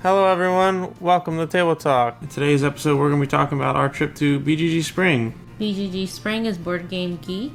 Hello everyone, welcome to TableTalk. In today's episode we're going to be talking about our trip to BGG Spring. BGG Spring is Board Game Geek.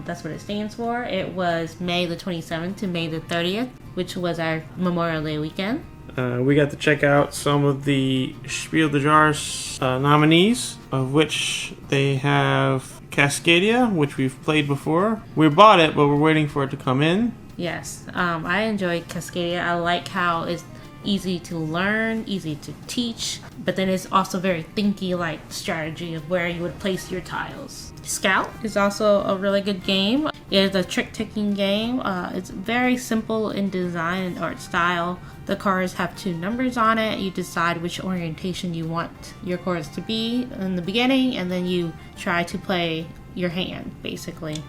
That's what it stands for. It was May the 27th to May the 30th, which was our Memorial Day weekend. We got to check out some of the Spiel des Jahres nominees, of which they have Cascadia, which we've played before. We bought it, but we're waiting for it to come in. Yes, I enjoyed Cascadia. I like how it's easy to learn, easy to teach, but then it's also very thinky-like strategy of where you would place your tiles. Scout is also a really good game. It is a trick-taking game. It's very simple in design and art style. The cards have 2 numbers on it. You decide which orientation you want your cards to be in the beginning, and then you try to play your hand, basically.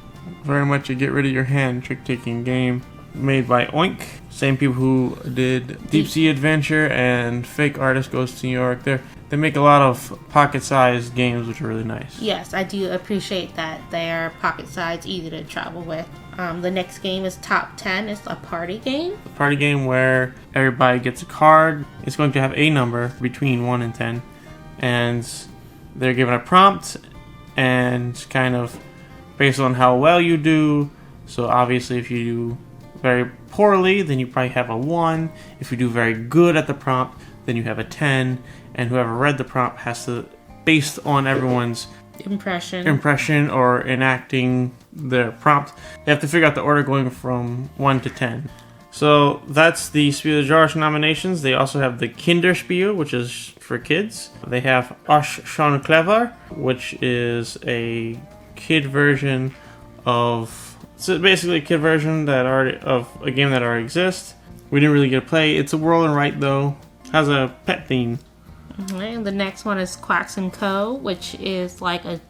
Very much a get rid of your hand trick-taking game. Made by Oink, same people who did Deep Sea Adventure and Fake Artist Goes to New York. They make a lot of pocket-sized games, which are really nice. Yes, I do appreciate that they're pocket-sized, easy to travel with. The next game is Top 10. It's a party game. A party game where everybody gets a card. It's going to have a number between 1 and 10, and they're given a prompt, and kind of based on how well you do. So obviously, if you do very poorly, then you probably have a 1. If you do very good at the prompt, then you have a 10. And whoever read the prompt has to, based on everyone's impression or enacting their prompt, they have to figure out the order going from 1 to 10. So that's the Spiel des Jahres nominations. They also have the Kinderspiel, which is for kids. They have Osh Schon Clever, which is a kid version of... So basically a kid version of a game that already exists. We didn't really get to play. It's a roll and write though. Has a pet theme. Okay, the next one is Quacks & Co., which is like a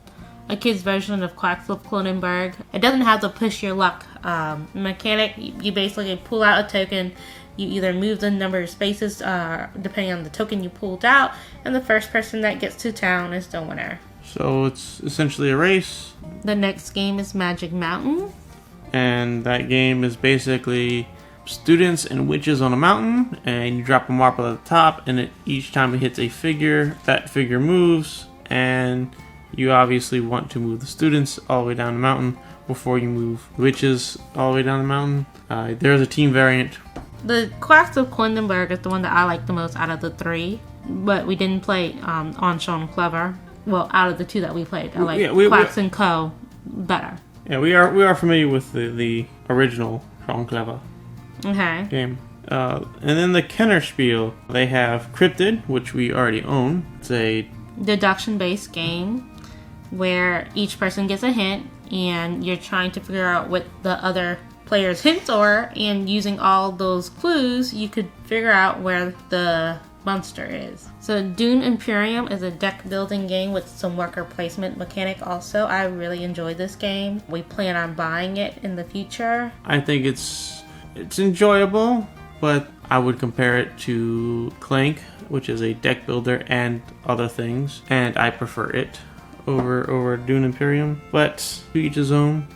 kid's version of Quacks of Cronenberg. It doesn't have the push your luck mechanic. You basically pull out a token. You either move the number of spaces depending on the token you pulled out, and the first person that gets to town is the winner. So it's essentially a race. The next game is Magic Mountain. And that game is basically students and witches on a mountain, and you drop a marble at the top, and each time it hits a figure, that figure moves, and you obviously want to move the students all the way down the mountain before you move the witches all the way down the mountain. There's a team variant. The Quacks of Cronenberg is the one that I like the most out of the 3, but we didn't play on Sean Clever. Well, out of the 2 that we played, I like Quacks & Co. better. Yeah, we are familiar with the original Sean Clever game. And then the Kennerspiel, they have Cryptid, which we already own. It's a deduction-based game where each person gets a hint, and you're trying to figure out what the other player's hints are, and using all those clues, you could figure out where the monster is. So Dune Imperium is a deck building game with some worker placement mechanic also. I really enjoyed this game. We plan on buying it in the future. I think it's enjoyable, but I would compare it to Clank, which is a deck builder and other things, and I prefer it over Dune Imperium, but to each his own.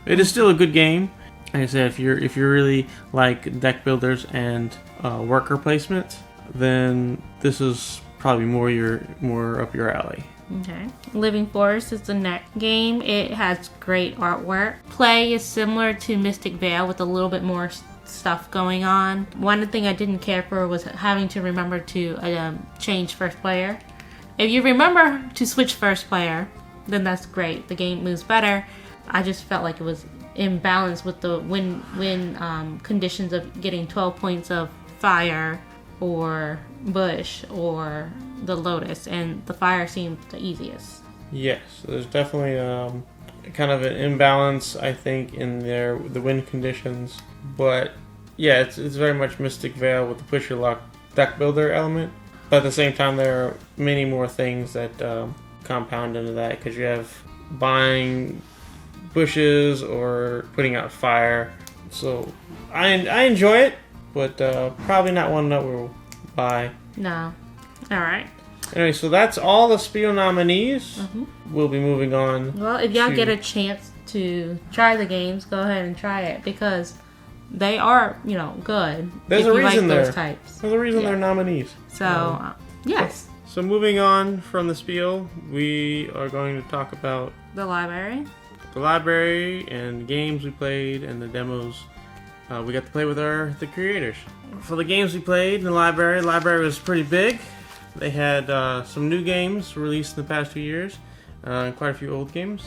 It is still a good game. Like I said, if you really like deck builders and worker placement, then this is probably more up your alley. Okay. Living Forest is the next game. It has great artwork. Play is similar to Mystic Vale with a little bit more stuff going on. One thing I didn't care for was having to remember to change first player. If you remember to switch first player, then that's great. The game moves better. I just felt like it was imbalanced with the win conditions of getting 12 points of fire or bush or the lotus, and the fire seemed the easiest. Yes, there's definitely kind of an imbalance, I think, in the win conditions, but yeah, it's very much Mystic Vale with the push your luck deck builder element, but at the same time there are many more things that compound into that, because you have buying bushes or putting out fire. So I enjoy it, but probably not one that we'll buy. No. Alright. Anyway, so that's all the Spiel nominees. We'll be moving on. Well, if y'all get a chance to try the games, go ahead and try it, because they are, good. There's if a you reason like those they're types. There's a reason they're nominees. So, yes. So moving on from the spiel, we are going to talk about The library. the library and games we played and the demos we got to play with the creators. For the games we played in the library was pretty big. They had some new games released in the past few years, and quite a few old games,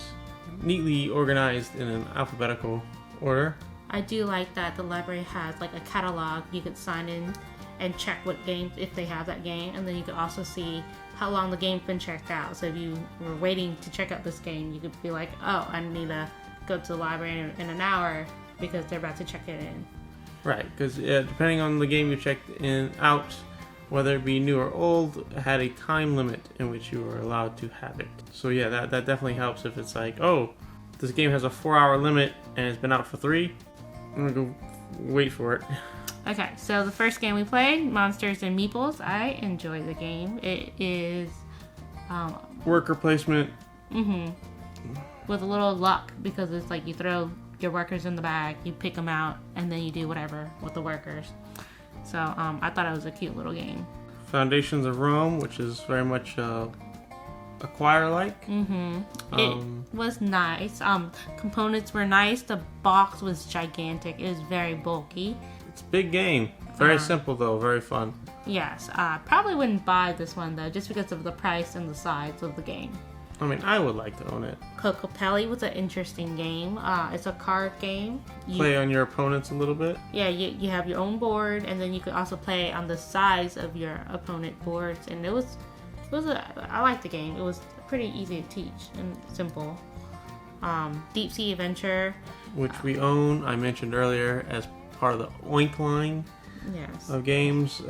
neatly organized in an alphabetical order. I do like that the library has like a catalog. You could sign in and check what games, if they have that game, and then you could also see how long the game's been checked out. So if you were waiting to check out this game, you could be like, oh, I need to go to the library in an hour because they're about to check it in. Right, because depending on the game you checked out, whether it be new or old, had a time limit in which you were allowed to have it. So yeah, that definitely helps if it's like, oh, this game has a 4-hour limit and it's been out for 3. I'm gonna go wait for it. Okay, so the first game we played, Monsters and Meeples. I enjoyed the game. It is Worker placement. With a little luck, because it's like you throw your workers in the bag, you pick them out, and then you do whatever with the workers. So I thought it was a cute little game. Foundations of Rome, which is very much Acquire-like. It was nice. Components were nice. The box was gigantic. It was very bulky. It's a big game. Very simple though, very fun. Yes. Probably wouldn't buy this one though, just because of the price and the size of the game. I mean, I would like to own it. Cocopelli was an interesting game. It's a card game. Play on your opponents a little bit. Yeah, you have your own board, and then you could also play on the size of your opponent boards. And I liked the game. It was pretty easy to teach and simple. Deep Sea Adventure, which we own. I mentioned earlier as part of the Oink line of games.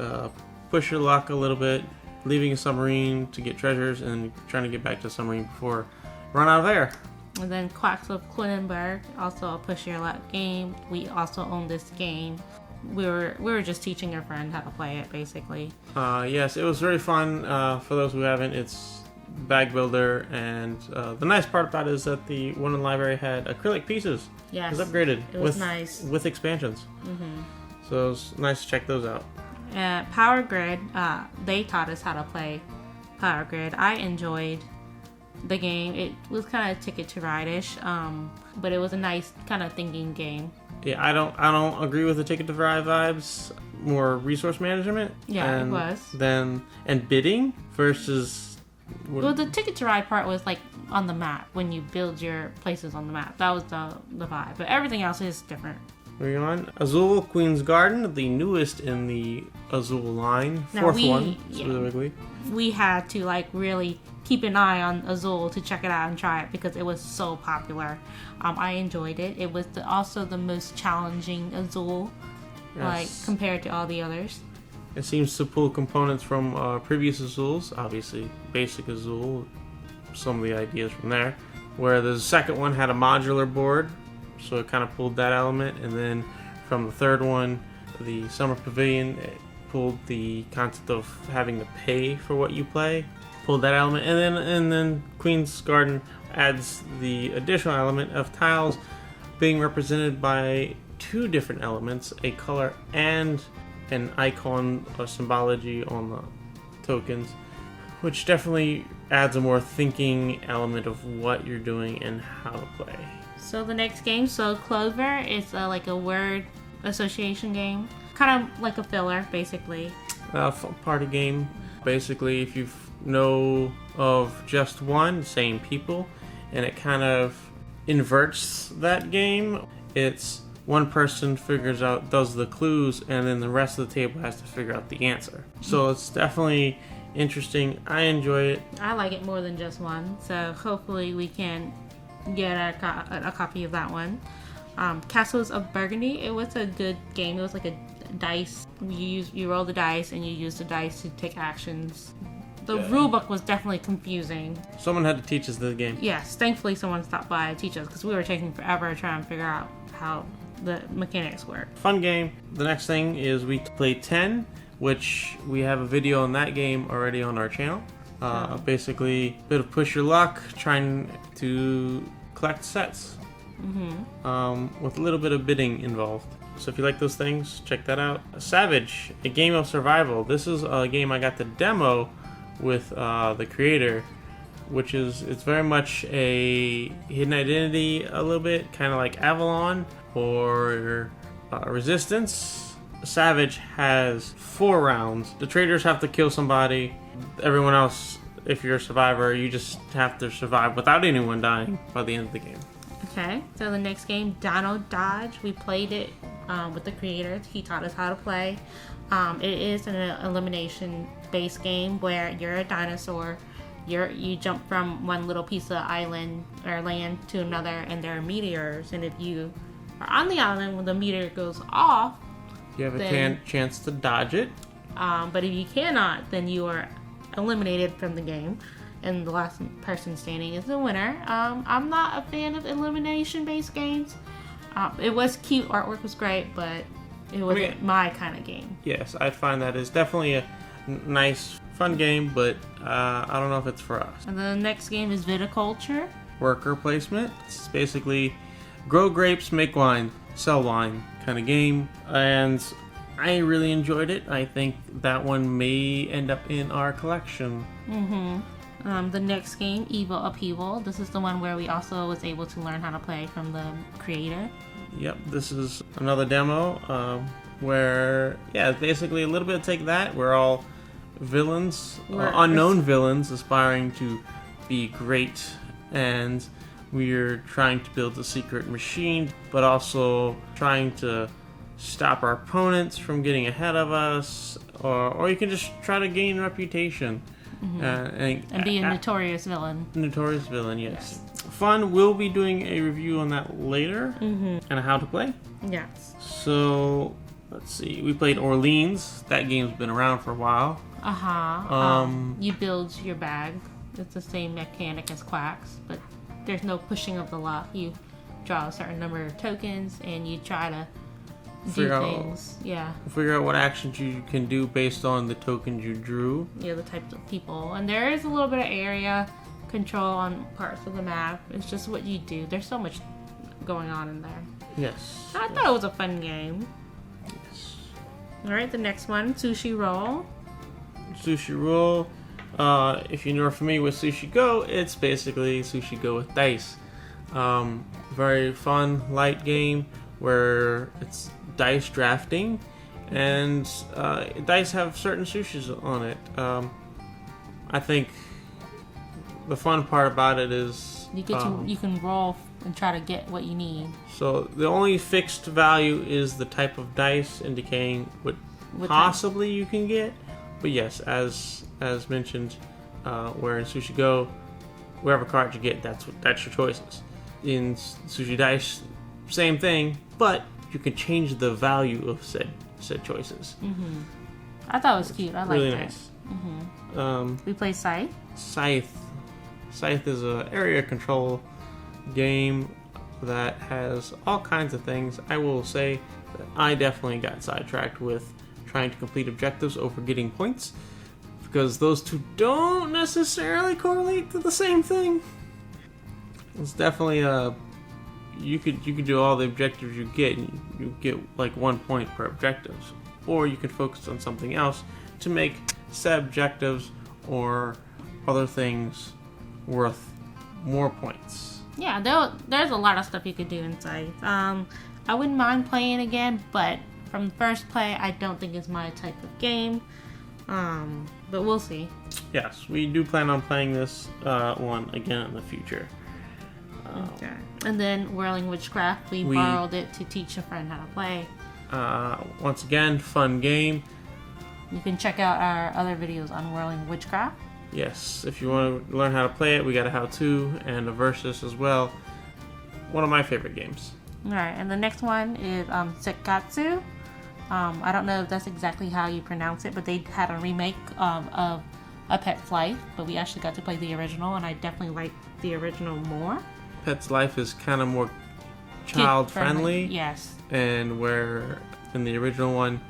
Push your luck a little bit, leaving a submarine to get treasures and trying to get back to the submarine before run out of air. And then Quacks of Quedlinburg, also a push your luck game. We also own this game. We were just teaching a friend how to play it, basically. Yes, it was very fun. For those who haven't, it's bag builder, and the nice part about it is that the one in the library had acrylic pieces. Yes, it was upgraded. It was nice with expansions. So it was nice to check those out. Power Grid, they taught us how to play Power Grid. I enjoyed the game. It was kind of Ticket to Ride-ish, but it was a nice kind of thinking game. Yeah, I don't agree with the Ticket to Ride vibes. More resource management. Yeah, it was. And bidding versus. Well, the Ticket to Ride part was like on the map when you build your places on the map. That was the vibe, but everything else is different. Moving on, Azul Queen's Garden, the newest in the Azul line, fourth one specifically. We had to like really keep an eye on Azul to check it out and try it because it was so popular. I enjoyed it. It was also the most challenging Azul, like compared to all the others. It seems to pull components from previous Azuls, obviously basic Azul, some of the ideas from there. Where the second one had a modular board, so it kind of pulled that element, and then from the third one, the Summer Pavilion, it pulled the concept of having to pay for what you play, pulled that element, and then Queen's Garden adds the additional element of tiles being represented by 2 different elements, a color and an icon or symbology on the tokens, which definitely adds a more thinking element of what you're doing and how to play. So the next game, Clover, is like a word association game. Kind of like a filler, basically. Party game. Basically, if you know of just one, same people, and it kind of inverts that game. It's one person does the clues, and then the rest of the table has to figure out the answer. So it's definitely interesting. I enjoy it. I like it more than just one, so hopefully we can get a copy of that one. Castles of Burgundy, it was a good game. It was like a dice. You roll the dice and you use the dice to take actions. The rulebook was definitely confusing. Someone had to teach us the game. Yes, thankfully someone stopped by to teach us because we were taking forever trying to figure out how the mechanics work. Fun game. The next thing is we play 10, which we have a video on that game already on our channel. Basically, a bit of push your luck, trying to collect sets with a little bit of bidding involved. So if you like those things, check that out. Savage, a game of survival. This is a game I got the demo with the creator, which is, it's very much a hidden identity a little bit, kind of like Avalon or Resistance. Savage has 4 rounds. The traders have to kill somebody. Everyone else, if you're a survivor, you just have to survive without anyone dying by the end of the game. Okay, so the next game, Dino Dodge. We played it with the creator. He taught us how to play. It is an elimination-based game where you're a dinosaur. You jump from one little piece of island or land to another, and there are meteors. And if you are on the island when the meteor goes off, you have a chance to dodge it. But if you cannot, then you are eliminated from the game, and the last person standing is the winner. I'm not a fan of elimination-based games. It was cute, artwork was great, but it wasn't my kind of game. Yes, I find that is definitely a nice, fun game, but I don't know if it's for us. And the next game is Viticulture. Worker placement. It's basically grow grapes, make wine, sell wine kind of game, and I really enjoyed it. I think that one may end up in our collection. The next game, Evil Upheaval. This is the one where we also was able to learn how to play from the creator. Yep, this is another demo where, yeah, basically a little bit of Take That. We're all villains, unknown villains aspiring to be great, and we're trying to build a secret machine, but also trying to stop our opponents from getting ahead of us, or you can just try to gain reputation. And be a notorious villain. Notorious villain, yes. Fun. We'll be doing a review on that later, and how to play. Yes. So, let's see. We played Orleans. That game's been around for a while. You build your bag. It's the same mechanic as Quacks, but there's no pushing of the lock. You draw a certain number of tokens, and you try to do things. Figure out what actions you can do based on the tokens you drew. Yeah, the types of people. And there is a little bit of area control on parts of the map. It's just what you do. There's so much going on in there. Yes. I thought it was a fun game. Yes. Alright, the next one, Sushi Roll. Sushi Roll. If you're familiar with Sushi Go, it's basically Sushi Go with dice. Very fun, light game where it's dice drafting, and dice have certain sushis on it. I think the fun part about it is you can roll and try to get what you need. So the only fixed value is the type of dice, indicating what possibly you can get. But yes, as mentioned, where in Sushi Go, wherever card you get, that's your choices. In Sushi Dice, same thing, but you can change the value of said choices. I thought it was cute. I liked really it. Nice. We played Scythe. Scythe is an area control game that has all kinds of things. I will say that I definitely got sidetracked with trying to complete objectives over getting points, because those two don't necessarily correlate to the same thing. It's definitely you could do all the objectives you get, and you get like 1 point per objective, or you can focus on something else to make said objectives or other things worth more points. Yeah, there's a lot of stuff you could do in Scythe. I wouldn't mind playing again, but from the first play, I don't think it's my type of game. But we'll see. Yes, we do plan on playing this one again in the future. Okay. And then Whirling Witchcraft, we borrowed it to teach a friend how to play. Once again, fun game. You can check out our other videos on Whirling Witchcraft. Yes, if you want to learn how to play it, we got a how-to and a versus as well. One of my favorite games. Alright, and the next one is Sekkatsu. I don't know if that's exactly how you pronounce it, but they had a remake of A Pet's Life, but we actually got to play the original, and I definitely like the original more. Pet's Life is kind of more child-friendly. Yes. And where in the original one,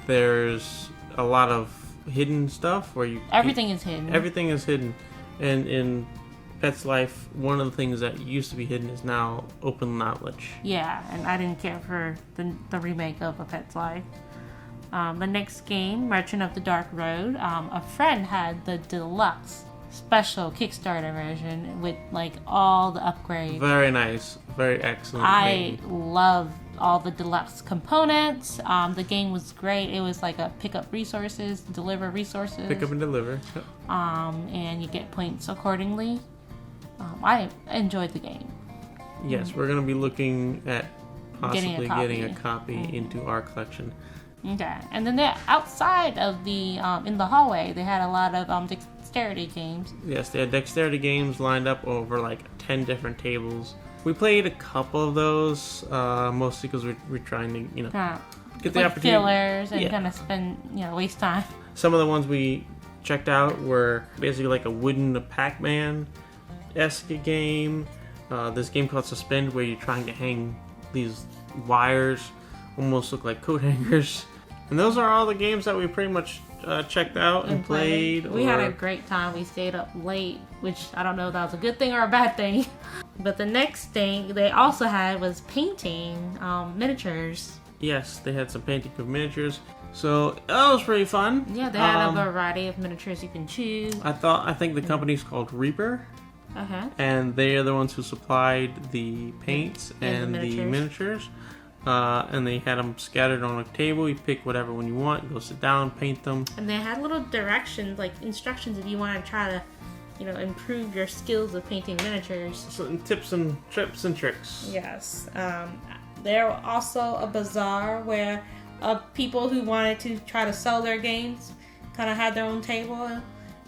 there's a lot of hidden stuff where everything is hidden. Everything is hidden. And in Pet's Life, one of the things that used to be hidden is now open knowledge. Yeah, and I didn't care for the remake of A Pet's Life. The next game, Merchant of the Dark Road, a friend had the deluxe special Kickstarter version with like all the upgrades. Very nice. Very excellent I game. love all the deluxe components. The game was great. It was like a pick up resources, deliver resources. Pick up and deliver. Yep. And you get points accordingly. I enjoyed the game. Yes, we're going to be looking at possibly getting a copy. copy into our collection. Okay, and then outside of the in the hallway, they had a lot of dexterity games. Yes, they had dexterity games lined up over like 10 different tables. We played a couple of those, mostly because we're trying to, get the like opportunity. Fillers and Yeah. kind of spend, waste time. Some of the ones we checked out were basically like a wooden Pac-Man-esque game. This game called Suspend, where you're trying to hang these wires, almost look like coat hangers. And those are all the games that we pretty much checked out and played. We had a great time. We stayed up late, which I don't know if that was a good thing or a bad thing. But the next thing they also had was painting miniatures. Yes, they had some painting of miniatures. So that was pretty fun. Yeah, they had a variety of miniatures you can choose. I think the company's called Reaper. Uh-huh. And they are the ones who supplied the paints and the the miniatures. And they had them scattered on a table. You pick whatever one you want, go sit down, paint them. And they had little directions, like instructions if you want to try to, improve your skills of painting miniatures. So, tips and tricks. Yes. There was also a bazaar where people who wanted to try to sell their games kind of had their own table.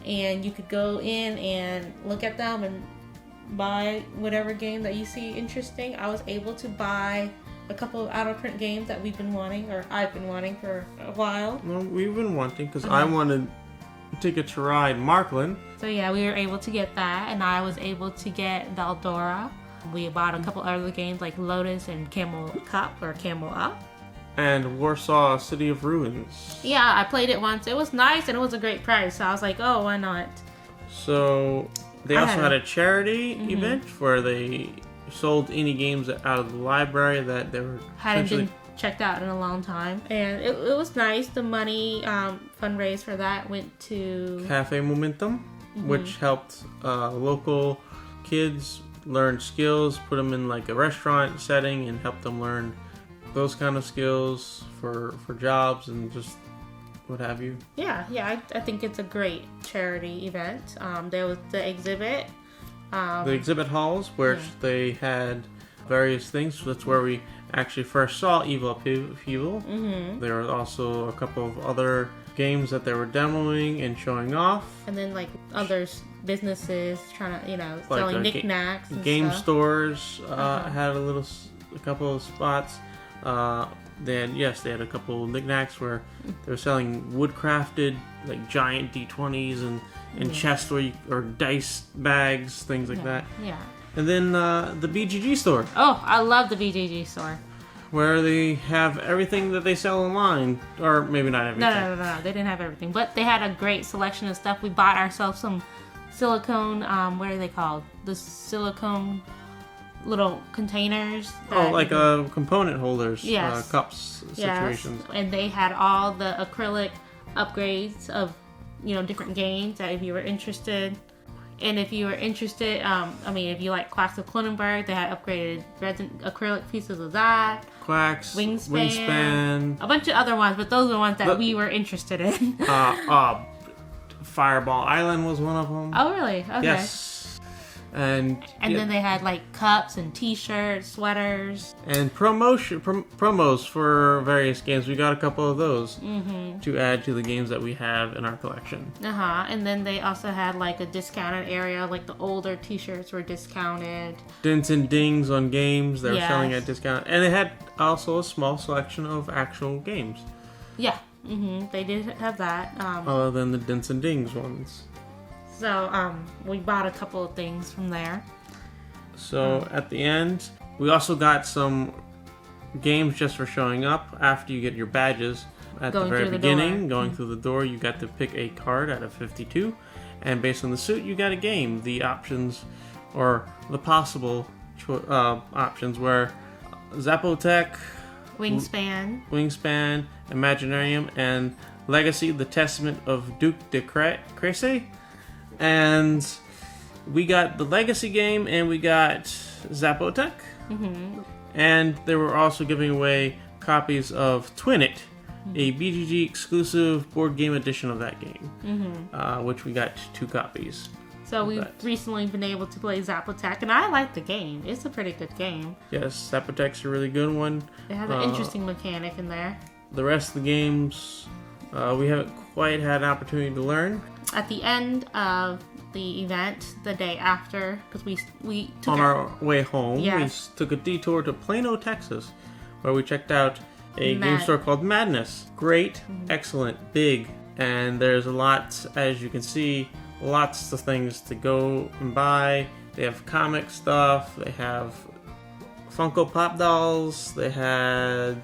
And you could go in and look at them and buy whatever game that you see interesting. I was able to buy a couple of out-of-print games that we've been wanting, or I've been wanting for a while. Well, we've been wanting, because I wanted Ticket to Ride Markland. So yeah, we were able to get that, and I was able to get Valdora. We bought a couple other games like Lotus and Camel Cup or Camel Up. And Warsaw City of Ruins. Yeah, I played it once. It was nice and it was a great price. So I was like, oh, why not? So they also had a charity event where they sold any games out of the library that they were hadn't been checked out in a long time. And it was nice. The money fundraised for that went to Cafe Momentum, which helped local kids learn skills, put them in like a restaurant setting and help them learn those kind of skills for jobs and just what have you. Yeah, I think it's a great charity event. There was the exhibit. The exhibit halls, where they had various things. That's where we actually first saw Evil Upheaval. There were also a couple of other games that they were demoing and showing off. And then like other businesses trying to, selling knickknacks and game stuff. stores had a couple of spots. They had a couple of knickknacks where they were selling woodcrafted like giant D20s and chests or dice bags, things like that. Yeah. And then the BGG store. Oh, I love the BGG store. Where they have everything that they sell online, or maybe not everything. No. They didn't have everything, but they had a great selection of stuff. We bought ourselves some silicone. What are they called? The silicone little containers. Like component holders, yes. Cups situations. Yes. And they had all the acrylic upgrades of, different games that if you were interested. And if you were interested, if you like Quacks of Cronenberg, they had upgraded resin acrylic pieces of that. Quacks, Wingspan, a bunch of other ones, but those are the ones that we were interested in. Fireball Island was one of them. Oh, really? Okay. Yes. And then they had like cups and T-shirts, sweaters, and promos for various games. We got a couple of those to add to the games that we have in our collection. And then they also had like a discounted area, like the older T-shirts were discounted. Dints and dings on games they were selling at discount, and they had also a small selection of actual games. Yeah, they did have that. Other than the dints and dings ones. So we bought a couple of things from there. So at the end, we also got some games just for showing up after you get your badges. At the very beginning, going through the door, you got to pick a card out of 52. and based on the suit, you got a game. The options, or the possible options, were Zapotec, Wingspan, Imaginarium, and Legacy: The Testament of Duke de Crécy. And we got the Legacy game, and we got Zapotec. And they were also giving away copies of Twin It, a BGG exclusive board game edition of that game, which we got 2 copies. So we've recently been able to play Zapotec, and I like the game. It's a pretty good game. Yes, Zapotec's a really good one. It has an interesting mechanic in there. The rest of the games, we haven't quite had an opportunity to learn. At the end of the event, the day after, because we took on our way home, yes, we took a detour to Plano, Texas, where we checked out a game store called Madness. Great, excellent, big, and there's a lot, as you can see, lots of things to go and buy. They have comic stuff, they have Funko Pop dolls, they had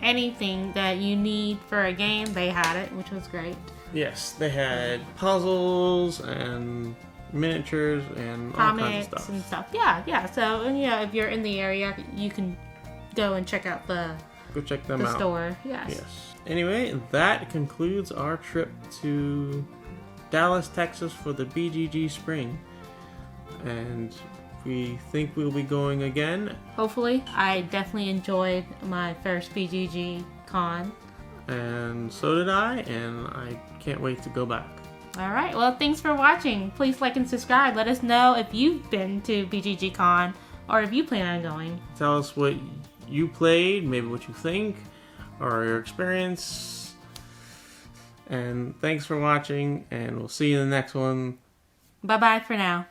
anything that you need for a game, they had it, which was great. Yes, they had puzzles and miniatures and all kinds of stuff. And stuff. Yeah. So, and if you're in the area, you can go and check out the store. Yes. Anyway, that concludes our trip to Dallas, Texas for the BGG Spring. And we think we'll be going again. Hopefully. I definitely enjoyed my first BGG Con. And so did I, and I can't wait to go back. Alright, well, thanks for watching. Please like and subscribe. Let us know if you've been to BGG Con or if you plan on going. Tell us what you played, maybe what you think, or your experience. And thanks for watching, and we'll see you in the next one. Bye-bye for now.